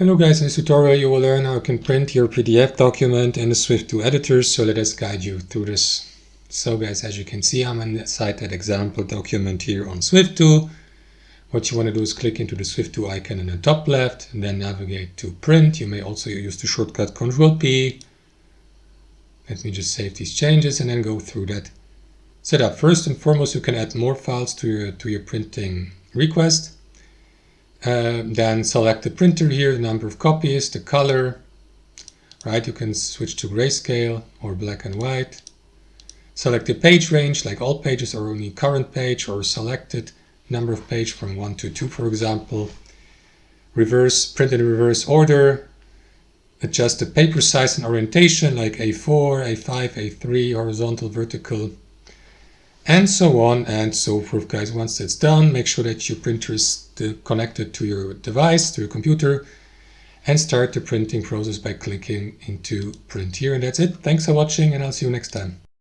Hello guys, in this tutorial you will learn how you can print your PDF document in the SwifDoo Editor, so let us guide you through this. So guys, as you can see, I'm inside that example document here on SwifDoo. What you want to do is click into the SwifDoo icon in the top left and then navigate to print. You may also use the shortcut Ctrl+P. Let me just save these changes and then go through that setup. First and foremost, you can add more files to your printing request. Then select the printer here, the number of copies, the color, right? You can switch to grayscale or black and white. Select the page range, like all pages or only current page, or selected number of page from 1 to 2, for example. Print in reverse order. Adjust the paper size and orientation, like A4, A5, A3, horizontal, vertical, and so on and so forth, guys. Once that's done, make sure that your printer is connected to your device, to your computer, and start the printing process by clicking into print here. And that's it. Thanks for watching, and I'll see you next time.